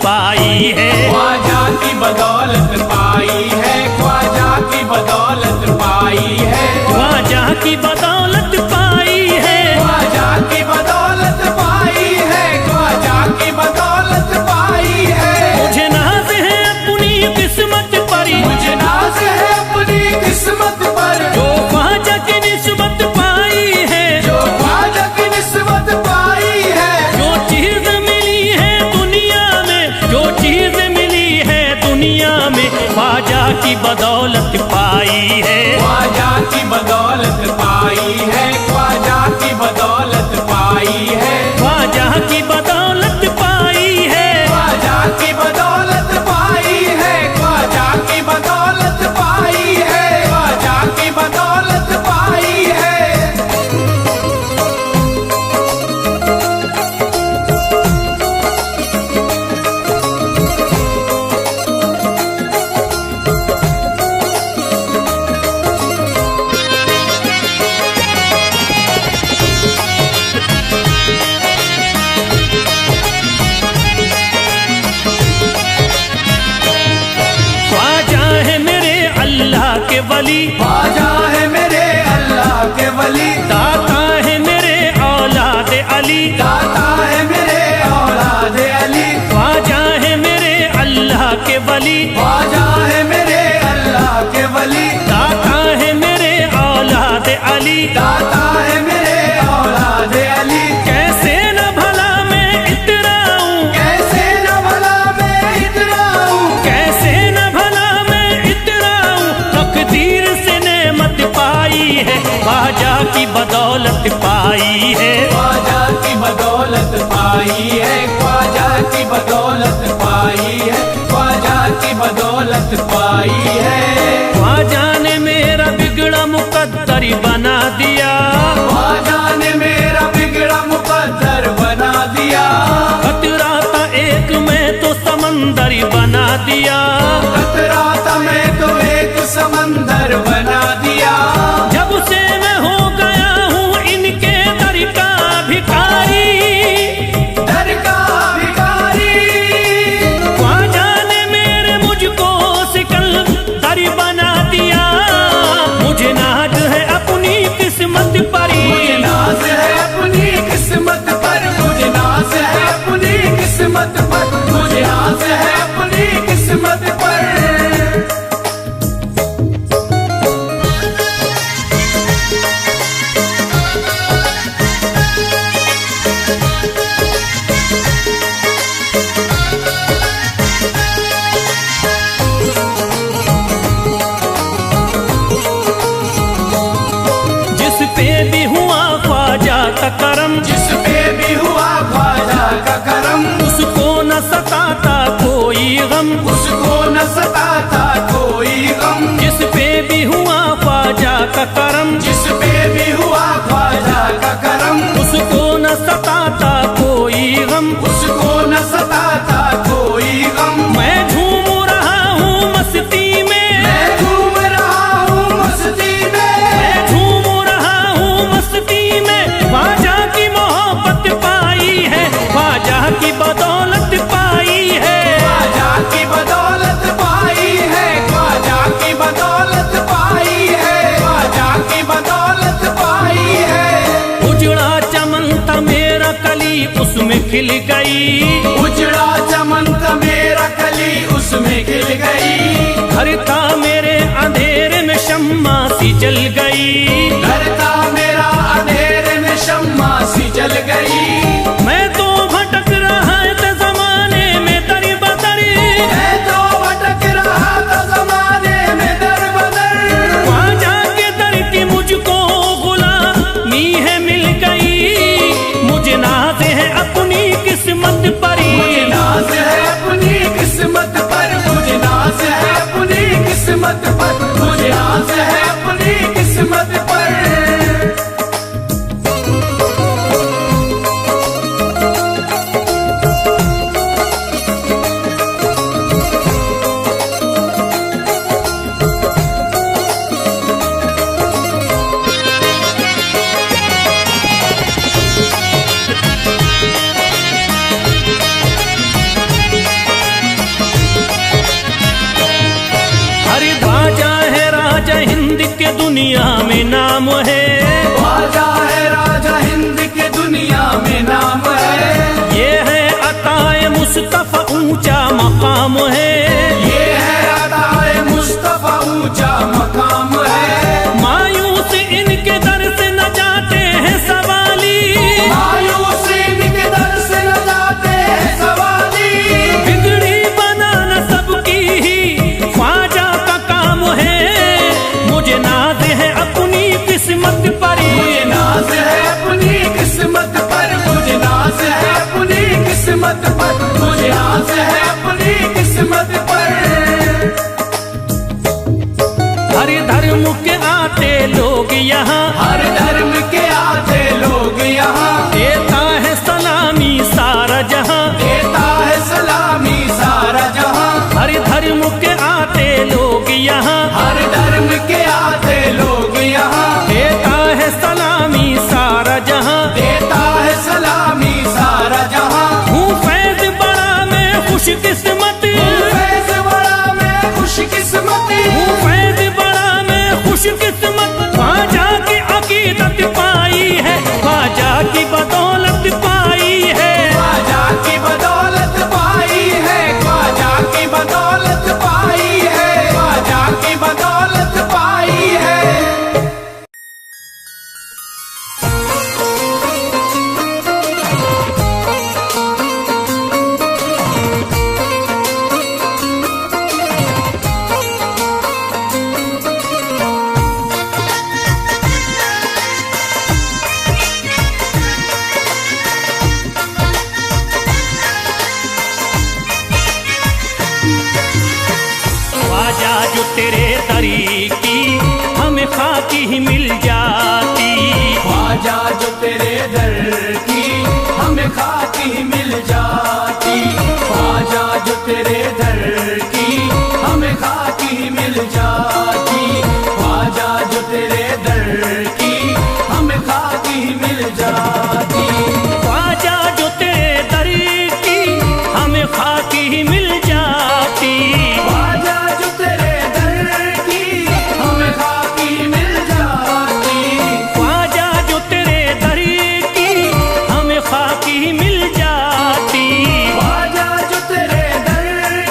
पाई है। ख्वाजा की बदौलत पाई है, ख्वाजा की बदौलत पाई है, ख्वाजा की बदौलत पाई है, ख्वाजा की बदौलत पाई है, ख्वाजा की बदौलत पाई है। मुझे नाज है अपनी किस्मत पर, मुझे नाज है अपनी किस्मत पर, जो ख्वाजा की निस्बत पाई है, जो ख्वाजा की निस्बत पाई है। जो चीज मिली है दुनिया में, जो चीज मिली है दुनिया में, ख्वाजा की बदौलत पाई है। ख्वाजा की बदौलत पाई है, ख्वाजा की बदौलत पाई है, ख्वाजा की बदौलत पाई है, ख्वाजा की बदौलत पाई है, ख्वाजा की बदौलत पाई है, ख्वाजा की बदौलत पाई है। ख्वाजा है मेरे अल्लाह के वली, ख्वाजा है मेरे अल्लाह के वली, दाता है मेरे औलाद अली, दाता है मेरे औलाद अली, ख्वाजा है मेरे अल्लाह के वली, ख्वाजा है मेरे अल्लाह के वली, दाता है मेरे औलाद अली। दाता है मेरे औलाद अली। कैसे न भला मैं इतराऊं, कैसे न भला मैं इतराऊं, कैसे न भला मैं इतराऊं, तकदीर से नेमत पाई है, ख्वाजा की बदौलत पाई है। ख्वाजा की बदौलत पाई है, ख्वाजा की बदौलत पाई है, ख्वाजा की बदौलत पाई है। ख्वाजा ने मेरा बिगड़ा मुकद्दर बना दिया, ख्वाजा ने मेरा बिगड़ा मुकद्दर बना दिया, खतरा था एक मैं तो समंदर बना दिया, खतरा था मैं तो एक समंदर बना दिया। जब से मैं हो गया हूँ इनके दर का भिखारी, दर का भिखारी, ख्वाजा ने मेरे मुझको सिकंदर बना दिया। मुझे नाज है अपनी किस्मत पर, मुझे नाज है अपनी किस्मत पर, मुझे नाज है अपनी किस्मत पर, मुझे नाज है अपनी किस्मत पर। जिस पे भी हुआ ख्वाजा का करम, जिस पे भी हुआ ख्वाजा का करम, उसको न सताता कोई गम, उसको न सताता कोई गम। जिस पे भी हुआ ख्वाजा का करम, जिस पे भी हुआ ख्वाजा का करम, उसको न सताता कोई गम। उसको न सताता कोई गम। मैं झूम रहा हूँ मस्ती में, मैं घूम रहा हूँ मस्ती में, मैं झूम रहा हूँ मस्ती में, ख्वाजा की मोहब्बत पाई है, ख्वाजा की बदौलत पाई है। ख्वाजा की बदौलत पाई है, ख्वाजा की बदौलत पाई है, ख्वाजा की बदौलत पाई है। उजड़ा चमन था मेरा कली उसमें खिल गई, उजड़ा चमन था मेरा कली उसमें खिल गई, घर था मेरे अंधेरे में शम्मा सी जल गई, घर था मेरा अंधेरे में शम्मा सी जल गई। मैं तो भटक रहा था जमाने में दर बदर, मैं तो भटक रहा था जमाने में दर बदर, ख्वाजा के दर की मुझको गुलामी है मिल गई। मुझे नाज है अपनी किस्मत पर, मुझे नाज है अपनी किस्मत पर, मुझे नाज है अपनी किस्मत पर, मुझे नाज है अपनी किस्मत दुनिया में नाम है। ख्वाजा है राजा हिंद के दुनिया में नाम है। ये है अताए मुस्तफा ऊंचा मकाम है। ये है अताए मुस्तफा ऊंचा मकाम है। मायूस इनके दर से न जाते हैं सवाली। मायूस इनके दर से न जाते हैं सवाली। बिगड़ी बनाना सबकी ही ख्वाजा का काम है। मुझे नाज है अपनी किस्मत पर। मुझे नाज है अपनी किस्मत पर। मुझे नाज है अपनी किस्मत पर। मुझे नाज है अपनी किस्मत पर। हर धर्म के आते लोग यहाँ। हर धर्म के आते लोग यहाँ। देता है सलामी सारा जहाँ। देता है सलामी सारा जहाँ। हर धर्म के आते लोग यहाँ। हर धर्म के आते लोग यहाँ। देता है सलामी सारा जहाँ। देता है सलामी सारा जहाँ। हूँ फैज बड़ा मैं खुशकिस्मत। फैज बड़ा मैं खुशकिस्मत। हूँ फैज बड़ा मैं खुशकिस्मत। ख्वाजा की अकीदत पाई है। ख्वाजा की बदौलत पाई है। ख्वाजा की बदौलत पाई है। ख्वाजा की बदौलत पाई है। ख्वाजा की बदौलत पाई है। ख्वाजा जो तेरे दरी की हमें खाकी ही मिल जाती। ख्वाजा जो तेरे दर की हमें खाकी मिल जाती। ख्वाजा जो तेरे दर की हमें खाकी मिल जाती। ख्वाजा जो तेरे दर की हमें खाकी मिल जाती। ख्वाजा जो तेरे दरी की हमें खाकी ही मिल जाती। ख्वाजा जो तेरे दर की हमें खाकी मिल जाती। ख्वाजा जो तेरे दरी की हमें खाकी ही मिल जाती। ख्वाजा जो तेरे दर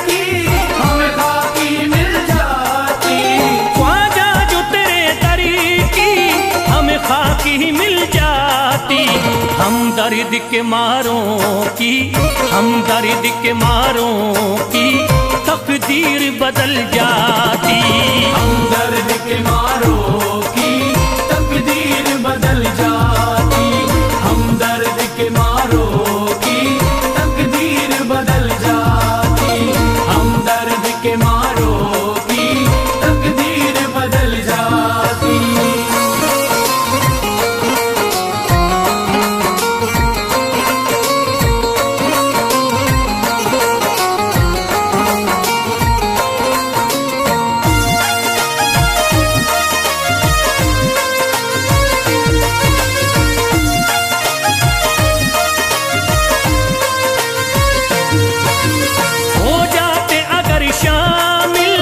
की हमें खाकी मिल जाती। ख्वाजा जो तेरे दरी की हमें खाकी ही मिल जाती। हम दर्द के मारों की, हम दर्द के मारों की तकदीर बदल जाती। हम दर्द के मारों की तकदीर बदल जाती। हम दर्द के मारों की तकदीर बदल जाती। हम दर्द के मारों की तकदीर बदल जाती। हो जाते अगर शामिल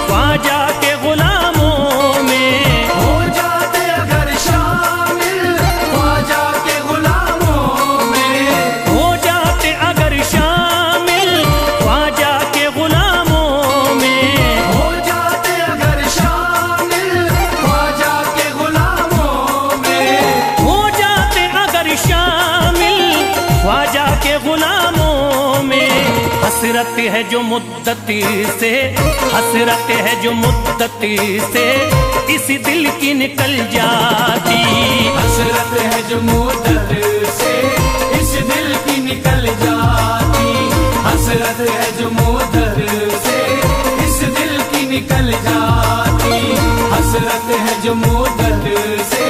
ख्वाजा के गुलामों में। हो जाते अगर शामिल ख्वाजा के गुलामों में। हो जाते अगर शामिल ख्वाजा के गुलामों में। हो जाते अगर शामिल ख्वाजा के गुलामों में। हो जाते अगर शामिल ख्वाजा के गुलामों में। हसरत है जो मुद्दत से, हसरत है जो मुद्दत से इस दिल की निकल जाती। हसरत है जो मुद्दत से इस दिल की निकल जाती। हसरत है जो मुद्दत से इस दिल की निकल जाती। हसरत है जो मुद्दत से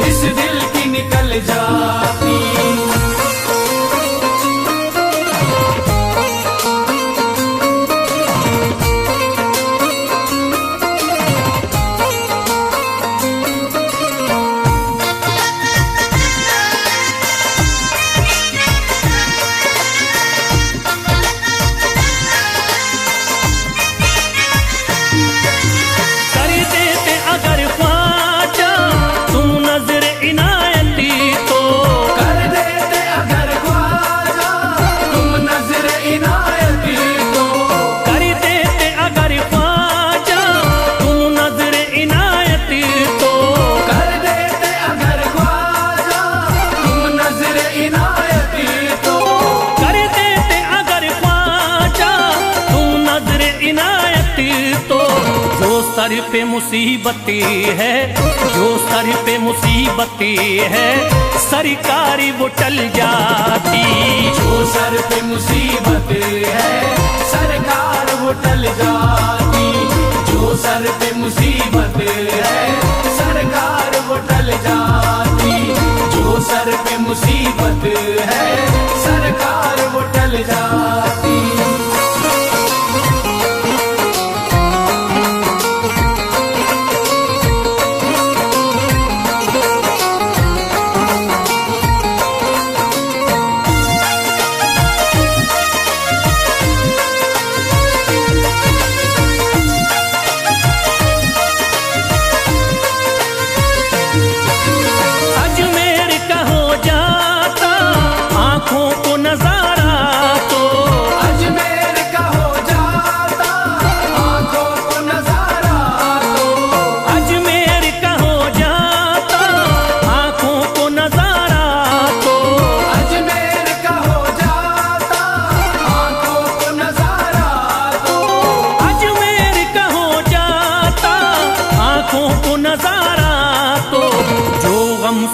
इस दिल की निकल जाती। कर देते अगर ख्वाजा जो सर पे मुसीबतें है, जो सर पे मुसीबतें है, सरकारी वो टल जाती। जो सर पे मुसीबतें है, सरकार वो टल जाती। जो सर पे मुसीबतें है, सरकार वो टल जाती। जो सर पे मुसीबत है, सरकार वो टल जाती।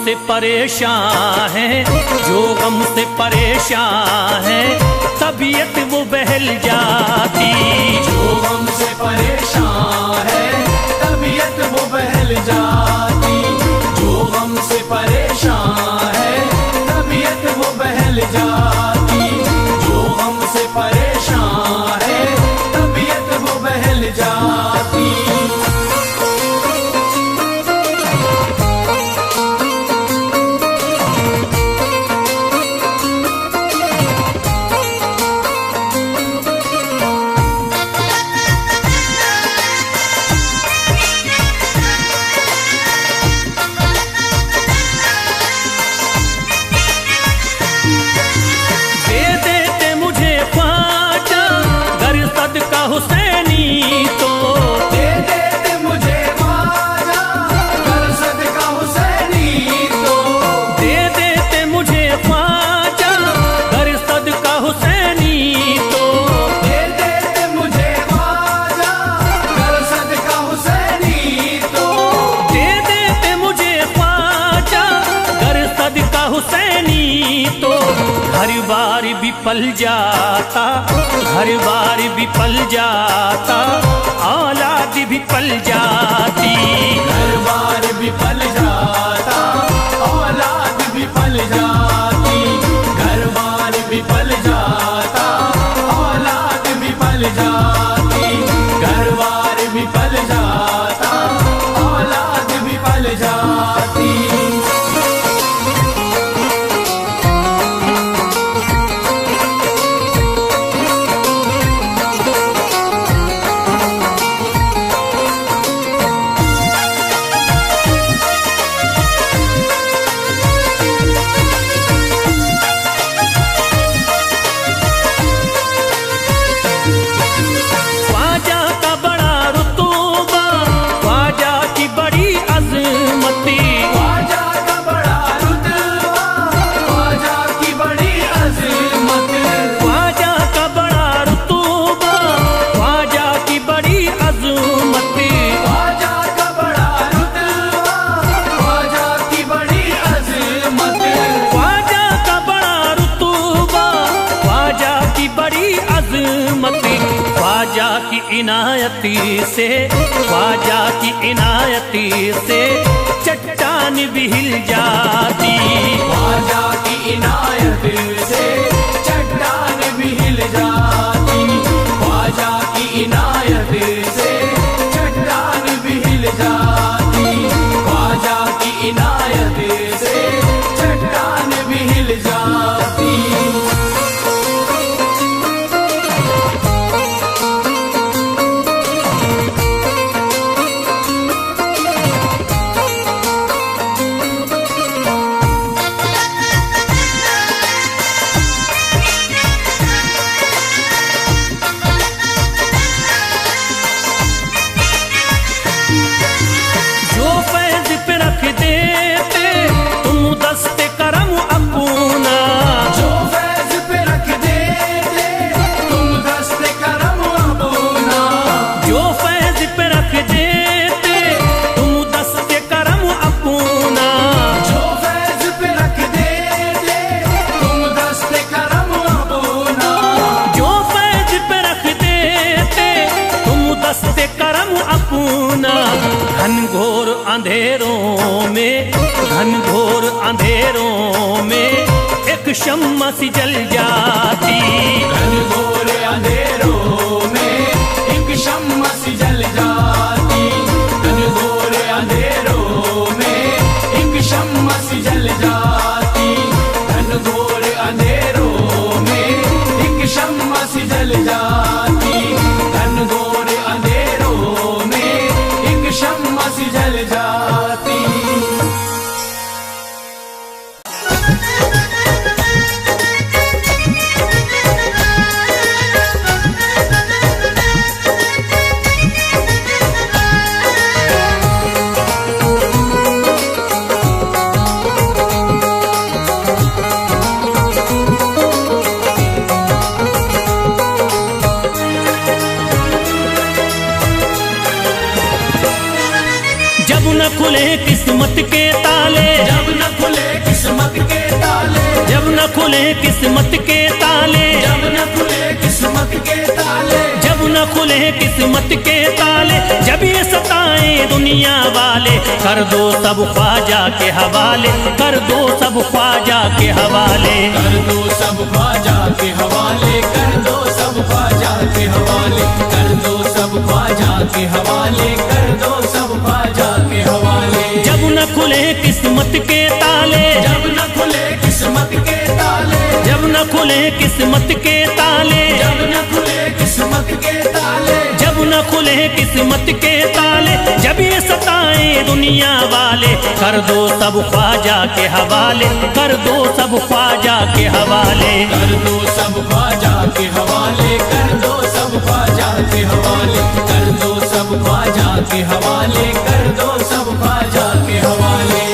से परेशान है, जो गम से परेशान है, तबीयत वो बहल जाती। जो गम से परेशान है, तबीयत वो बहल जाती। जो गम से परेशान है, तबीयत वो बहल जाती। जो गम से परेशान है, तबीयत वो बहल जाती। हुसैनी तो दे देते मुझे ख्वाजा, कर सदका हुसैनी तो। दे देते मुझे ख्वाजा, कर सदका हुसैनी तो। दे देते मुझे ख्वाजा, कर सदका हुसैनी तो। दे देते मुझे ख्वाजा, कर सदका हुसैनी तो। हर बार भी पल जाता, हर बार भी पल जाता, औलाद भी पल जाती। हर बार भी पल जाता, औलाद भी पल जाती। हर बार भी पल जाता, औलाद भी पल जाती। हर बार भी पल जाता, औलाद भी पल जाती। ख्वाजा की इनायती से, ख्वाजा की इनायती से चट्टान भी हिल जाती। ख्वाजा की इनायत से चट्टान भी हिल जाती। ख्वाजा की इनायत से चट्टान भी हिल जाती। ख्वाजा की इनायत से चट्टान भी हिल जाती। अंधेरों में, घनघोर अंधेरों में एक शम्मा सी जल जाती। घनघोर अंधेरों में एक शम्मा सी जल जाती। घनघोर अंधेरों में एक शम्मा सी जल जाती। घनघोर अंधेरों में एक शम्मा सी जल जाती। घनघोर अंधेरों में एक शम्मा सी जल जाती। जब न खुले किस्मत के ताले, जब न खुले किस्मत के ताले, जब न खुले किस्मत के ताले, जब न खुले किस्मत के ताले, जब न खुले किस्मत के ताले, जब ये सताए दुनिया वाले, कर दो सब ख्वाजा के हवाले, कर दो सब ख्वाजा के हवाले। कर दो सब ख्वाजा के हवाले, कर दो सब ख्वाजा के हवाले, कर दो सब ख्वाजा के हवाले, कर दो सब ख्वाजा के हवाले। जब न खुले किस्मत के ताले, जब न खुले किस्मत के ताले, जब न खुले किस्मत के ताले, जब न खुले किस्मत के ताले, जब न खुले किस्मत के ताले, जब ये सताए दुनिया वाले, कर दो सब ख्वाजा के हवाले, कर दो सब ख्वाजा के हवाले। कर दो सब ख्वाजा के हवाले, कर दो सब ख्वाजा के हवाले, कर दो सब ख्वाजा के हवाले, कर दो सब ख्वाजा के हवाले।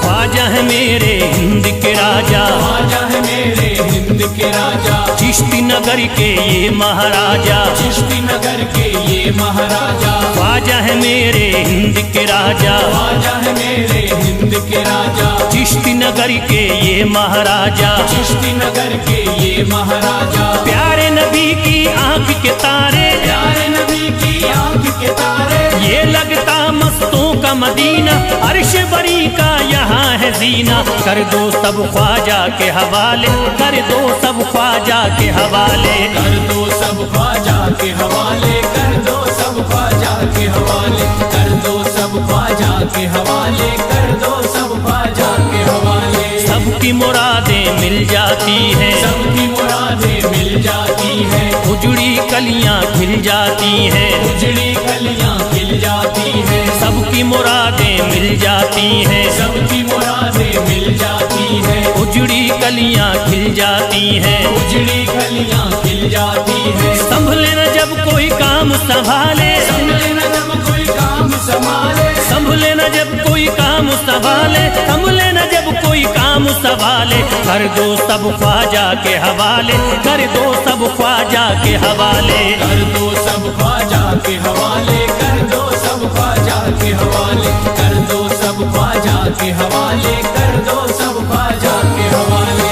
ख्वाजा है मेरे हिंद के राजा, ख्वाजा है मेरे हिंद के राजा, चिश्ती नगर के ये महाराजा, चिश्ती नगर के ये महाराजा। ख्वाजा है मेरे हिंद के राजा, ख्वाजा है मेरे हिंद के राजा, चिश्ती नगर के ये महाराजा, चिश्ती नगर के ये महाराजा। प्यारे नबी की आंख के तारे, प्यारे नबी की आंख के तारे, ये लगता मस्तों का मदीना, अर्श बरी का यहाँ है जीना। कर दो सब ख्वाजा के हवाले, कर दो सब ख्वाजा के हवाले। कर दो सब ख्वाजा के हवाले, कर दो सब ख्वाजा के हवाले, कर दो सब ख्वाजा के हवाले, कर दो सब ख्वाजा के हवाले। सबकी मुरादें मिल जाती हैं, सबकी मुरादें मिल जाती हैं, उजड़ी कलियां खिल जाती हैं, उजड़ी कलियां खिल जाती हैं। सबकी मुरादें मिल जाती हैं, सबकी मुरादें मिल जाती हैं, उजड़ी कलियां खिल जाती हैं, उजड़ी कलियां खिल जाती हैं। संभले न जब कोई काम संभाले, संभले न जब कोई काम संभाले, संभले न जब कोई काम संभाले, संभले न जब कोई काम संभाले। कर दो सब ख्वाजा के हवाले, कर दो सब ख्वाजा के हवाले। कर दो सब ख्वाजा के हवाले, कर दो सब ख्वाजा के हवाले, कर दो सब ख्वाजा के हवाले, कर दो सब ख्वाजा के हवाले।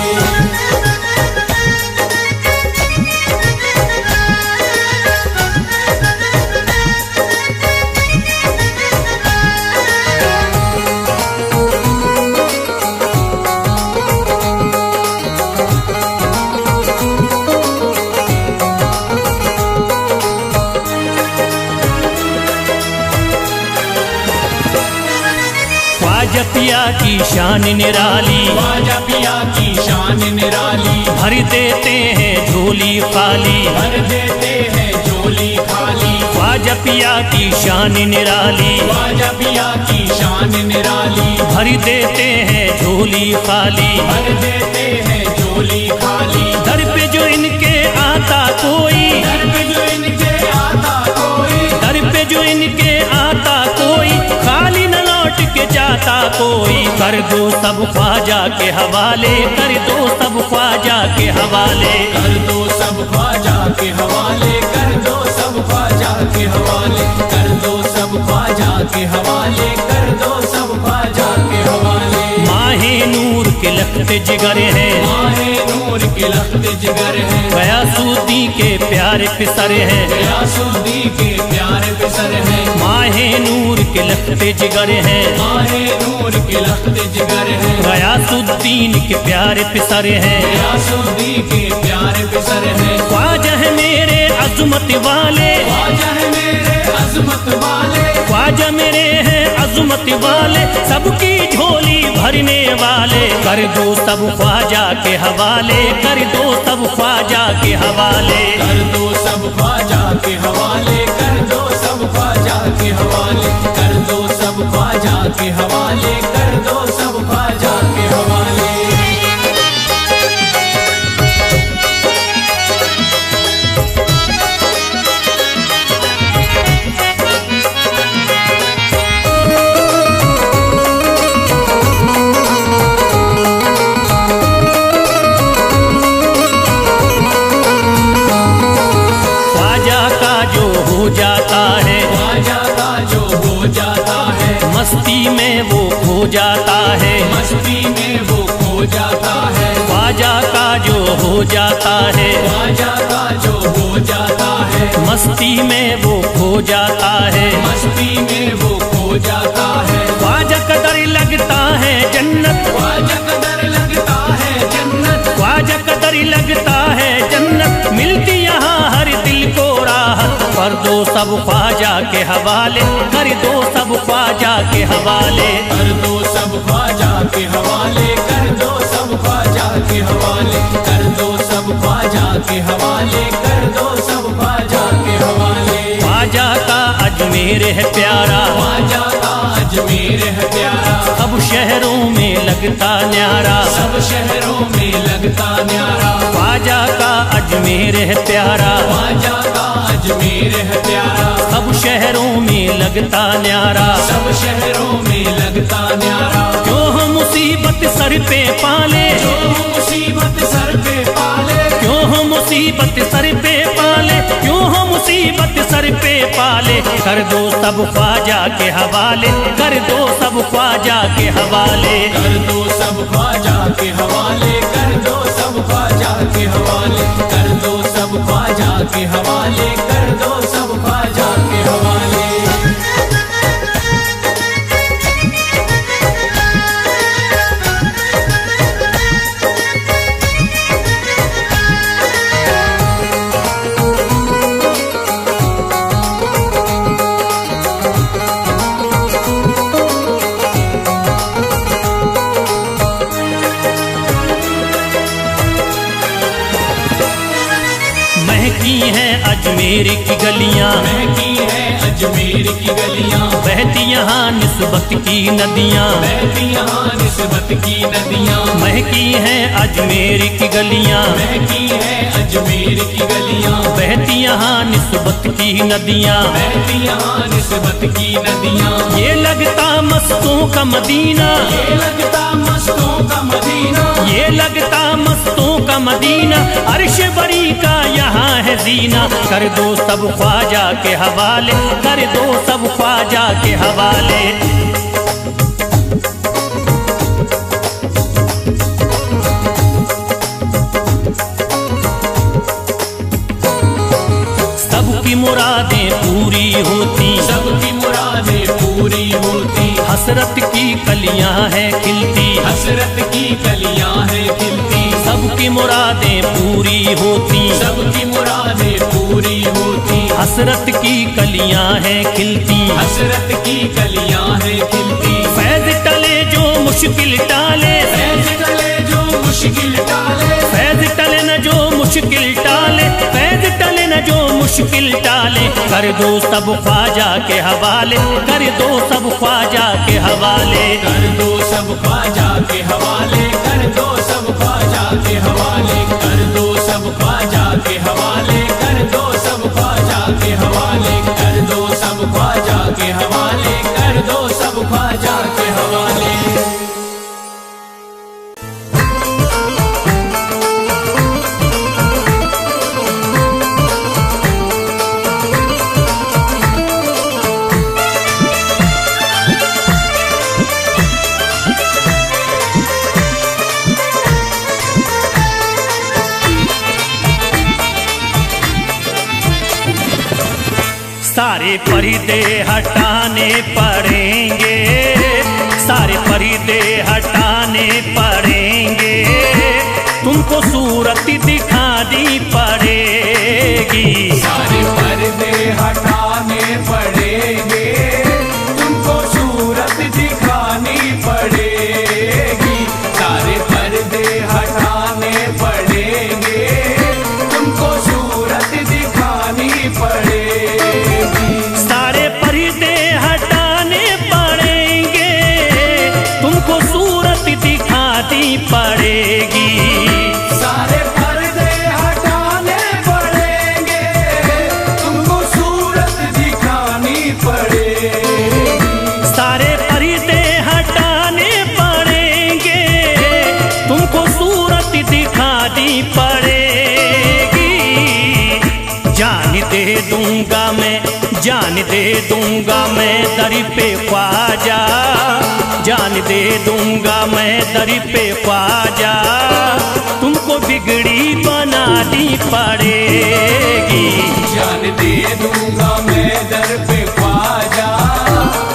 ख्वाजा पिया की शान निराली, ख्वाजा पिया की शान निराली, भर देते हैं झोली खाली, भर देते हैं झोली खाली। ख्वाजा पिया की शान निराली, ख्वाजा पिया की शान निराली, भर देते हैं झोली खाली, भर देते हैं झोली खाली। दर पे जो इनके आता कोई, दर पे जो इनके आता कोई, दर पे जो इनके आता कोई, खाली न लौट के जाता कोई, कर दो सब ख्वाजा के हवाले, कर दो सब ख्वाजा के हवाले, कर दो सब ख्वाजा के हवाले, कर दो सब ख्वाजा के हवाले, कर दो सब ख्वाजा के हवाले, कर दो सब ख्वाजा के हवाले। माहे नूर के लखते जिगर है, माहे नूर के लखते जिगर है, गयासुद्दीन के प्यारे पिसर है, गयासुद्दीन के प्यारे पिसर है, माहे नूर के लखते जिगर है, माहे नूर के लखते जिगर है, गयासुद्दीन के प्यारे पिसर है, गयासुद्दीन के प्यारे पिसर है। ख्वाजा है मेरे अज़मत वाले, ख्वाजा है मेरे अज़मत वाले, ख्वाजा मेरे हैं अज़मत वाले, सबकी झोली भरने वाले, कर दो सब ख्वाजा के हवाले, कर दो सब ख्वाजा के हवाले, कर दो सब ख्वाजा के हवाले, कर दो सब ख्वाजा के हवाले, कर दो सब ख्वाजा के हवाले, कर दो सब ख्वाजा के हवाले। जाता है ख्वाजा का जो हो जाता है, मस्ती में वो खो जाता है, मस्ती में वो खो जाता है, ख्वाजा का जो हो जाता है, ख्वाजा का जो हो जाता है, मस्ती में वो खो जाता है, मस्ती में वो खो जाता है। ख्वाजा कदर लगता है जन्नत, ख्वाजा कदर लगता है जन्नत, ख्वाजा कदर लगता है जन्नत, मिलती यहाँ हर दिल को राहत, कर दो सब ख्वाजा के हवाले, कर दो सब ख्वाजा के हवाले, कर दो सब ख्वाजा के हवाले, कर दो सब ख्वाजा के हवाले, कर दो सब ख्वाजा के हवाले, कर दो सब ख्वाजा के हवाले। ख्वाजा का अजमेर है प्यारा, ख्वाजा का अजमेर है प्यारा, सब शहरों में लगता न्यारा, सब शहरों में लगता न्यारा, ख्वाजा का अजमेर है प्यारा, ख्वाजा का अजमेर है प्यारा, सब शहरों में लगता न्यारा, सब शहरों में लगता न्यारा। जो हम मुसीबत सर पे पाले, जो मुसीबत सर पे पाले, क्यों हम मुसीबत सर पे पाले, क्यों हम मुसीबत सर पे पाले, कर दो सब ख्वाजा के हवाले, कर दो सब ख्वाजा के हवाले, कर दो सब ख्वाजा के हवाले, कर दो सब ख्वाजा के हवाले, कर दो सब ख्वाजा के हवाले, कर दो सब ख्वाजा के हवाले। महकी हैं अजमेर की गलियां, महकी है अजमेर की गलियां, बहती यहाँ निस्बत की नदियाँ, बहती यहाँ निस्बत की नदियां, महकी हैं अजमेर की गलियां, महकी है अजमेर की गलियां, बहती यहाँ निस्बत की नदियाँ, बहती यहाँ निस्बत की नदियां। ये लगता मस्तों का मदीना, ये लगता मस्तों का मदीना, ये लगता मस्तों का मदीना, अर्श बरी का यहाँ है जीना, कर दो सब ख्वाजा के हवाले, कर दो सब ख्वाजा के हवाले। सबकी मुरादें पूरी होती, सबकी मुरादें पूरी होती, हसरत की कलियां हैं खिलती, हसरत की कलियां हैं खिलती, सबकी मुरादें पूरी होती, सबकी मुरादें पूरी होती, हसरत की कलियां हैं खिलती, हसरत की कलियां हैं खिलती। फैज टले जो मुश्किल टाले, फैज टले जो मुश्किल टाले, फैज टले न जो मुश्किल टाले, फैज टले न जो मुश्किल टाले, कर दो सब ख्वाजा के हवाले, कर दो सब ख्वाजा के हवाले, कर दो सब ख्वाजा के हवाले, कर दो सब ख्वाजा के हवाले, कर दो सब ख्वाजा के हवाले, कर दो सब ख्वाजा के हवाले, कर दो सब ख्वाजा के हवाले, कर दो सब ख्वाजा के सारे पर्दे हटाने पड़ेंगे, सारे पर्दे हटाने पड़ेंगे, तुमको सूरत दिखानी पड़ेगी। सारे पर्दे हटाने पड़ेंगे, तुमको सूरत दिखानी पड़ेगी। सारे पर्दे हटाने पड़ेंगे, तुमको सूरत दिखानी पड़ेगी। सारे पर्दे हटाने पड़ेंगे, तुमको सूरत दिखानी पड़ेगी। सारे पर्दे हटाने पड़ेंगे, तुमको सूरत दिखानी पड़ेगी। सारे पर्दे हटाने पड़ेंगे, तुमको सूरत दिखानी पड़ेगी। जान दे दूंगा मैं, जान दे दूंगा मैं दर पे ख्वाजा, जान दे दूंगा मैं दर पे ख्वाजा, तुमको बिगड़ी बनानी पड़ेगी। जान दे दूंगा मैं दर पे ख्वाजा,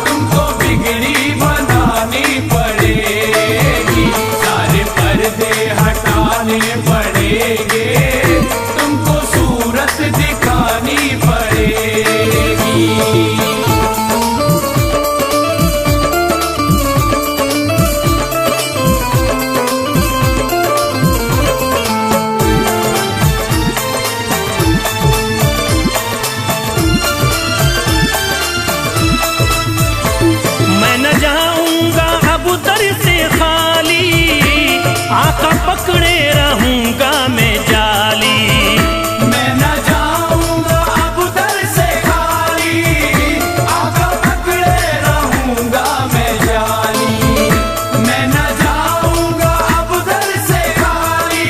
तुमको बिगड़ी बनानी पड़ेगी। सारे पर्दे हटाने पड़ेंगे, तुमको सूरत दिखानी पड़ेगी। मैं न जाऊंगा अब दर से खाली, आका पकड़े रहूंगा मैं जाली। मैं न जाऊंगा अब दर से खाली, आका पकड़े रहूंगा मैं जाली। मैं न जाऊंगा अब दर से खाली,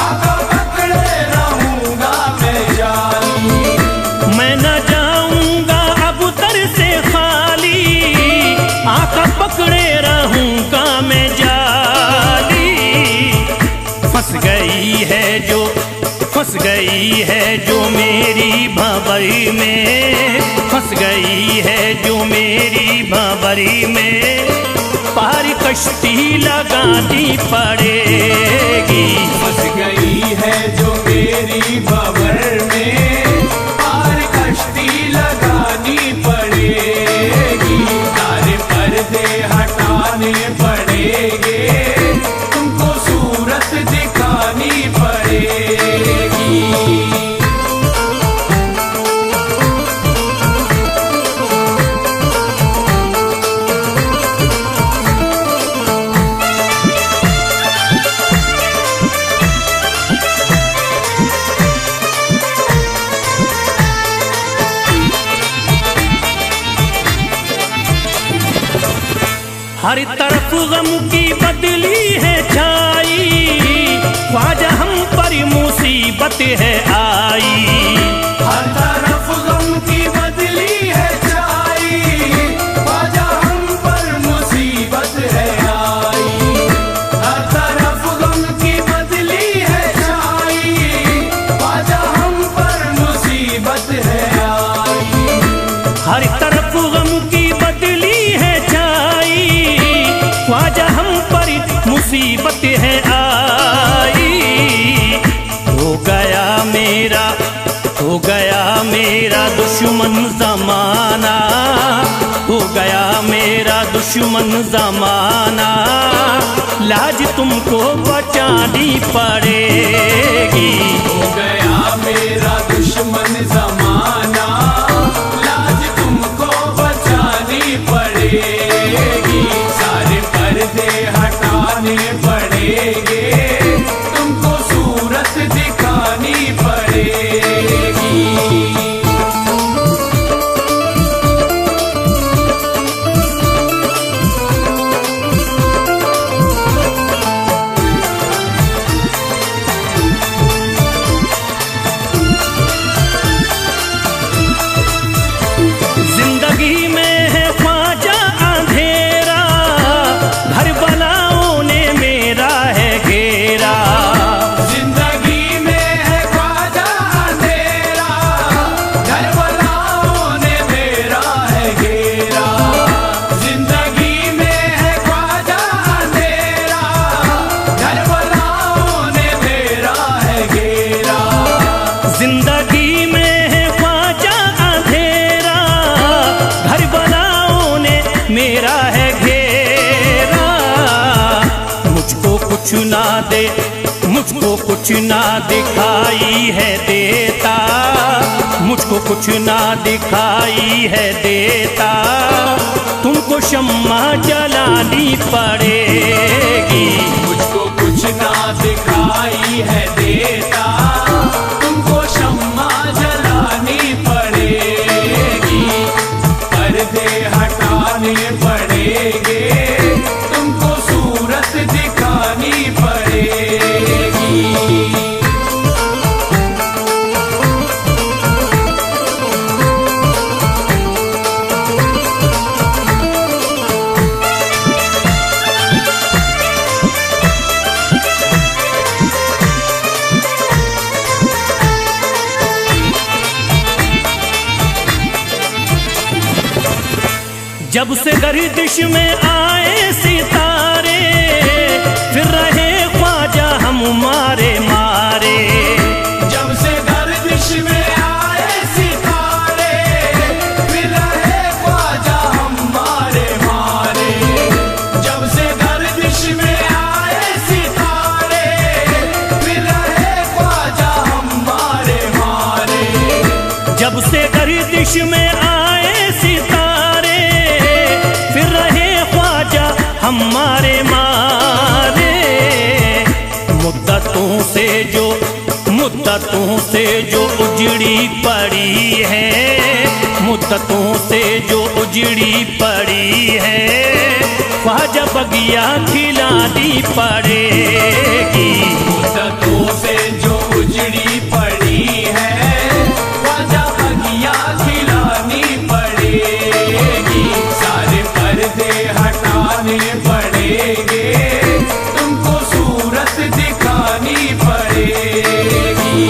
आका पकड़े रहूंगा मैं जाली। मैं न जाऊंगा अब दर से खाली, आका पकड़े रहूंगा मैं जाली। फंस गई है जो, फंस गई है जो मेरी भंवरी में, फंस गई है जो मेरी भंवरी में, पार कश्ती लगानी पड़ेगी। फंस गई है जो मेरी भंवर में, पार कश्ती लगानी पड़ेगी। सारे पर्दे हटाने पड़ेंगे, तुमको सूरत दिखानी पड़ेगी। हर तरफ गम की बदली है छाई, ख्वाजा हम पर मुसीबत है आई। हर तरफ गम की बदली है छाई, ख्वाजा हम पर मुसीबत है आई। हर तरफ गम की बदली है छाई, ख्वाजा हम पर मुसीबत है आई। हर तरफ गम की बदली है छाई, ख्वाजा हम पर मुसीबत है आई। हो गया मेरा, हो गया मेरा दुश्मन जमाना, हो गया मेरा दुश्मन जमाना, लाज तुमको बचानी पड़ेगी। हो गया मेरा दुश्मन जमाना, लाज तुमको बचानी पड़ेगी। सारे पर्दे हटाने पड़ेंगे, तुमको सूरत दिखानी पड़ेगी। कुछ ना दे, मुझको कुछ ना दिखाई है देता, मुझको कुछ ना दिखाई है देता, तुमको शम्मा जलानी पड़ेगी। मुझको कुछ ना दिखाई है देता, तुमको शम्मा जलानी पड़ेगी, पर्दे हटाने पड़ेंगे, तुमको सूरत दिखानी पड़ेगी। जब से गर्दिश में आए सितारे, फिर रहे ख्वाजा हम मारे मारे। जब से गर्दिश में आए सितारे, फिर रहे ख्वाजा हम मारे मारे। जब से गर्दिश में आए सितारे, फिर रहे ख्वाजा हम मारे मारे। जब से गर्दिश में आए सितारे, फिर रहे ख्वाजा हमारे मारे। मुद्दतों से जो उजड़ी पड़ी है, मुद्दतों से जो उजड़ी पड़ी है, ख्वाजा बगिया खिलानी पड़ेगी। मुद्दतों से जो उजड़ी पड़ी है, ख्वाजा बगिया खिलानी पड़ेगी, सारे पर्दे हटाने पड़ेंगे, तुमको सूरत दिखानी पड़ेगी।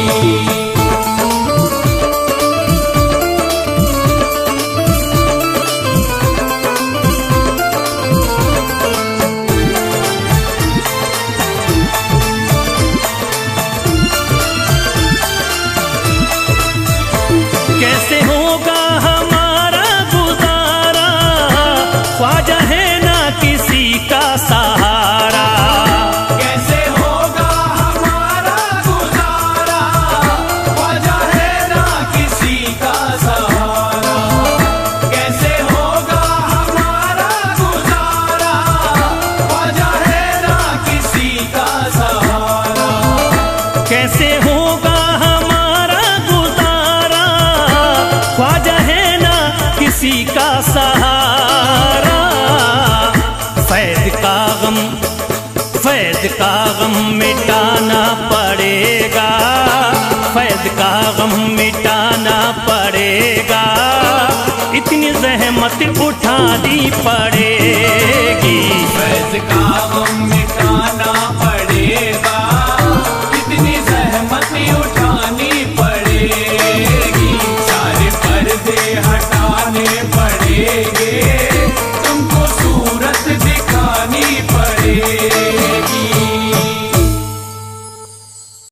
कैसे होगा हमारा गुजारा, ख्वाजा है ना किसी का सहारा। कैसे होगा हमारा गुजारा, ख्वाजा है ना किसी का सहारा। कैसे होगा हमारा गुजारा, ख्वाजा है ना किसी का सहारा। कैसे होगा हमारा गुजारा, ख्वाजा है ना किसी का सहारा। फैज़ का गम मिटाना पड़ेगा, फैज़ का गम मिटाना पड़ेगा, इतनी ज़हमत उठानी पड़ेगी। फैज़ का गम मिटाना पड़ेगा, इतनी ज़हमत उठानी पड़ेगी, सारे पर्दे हटाने पड़ेंगे,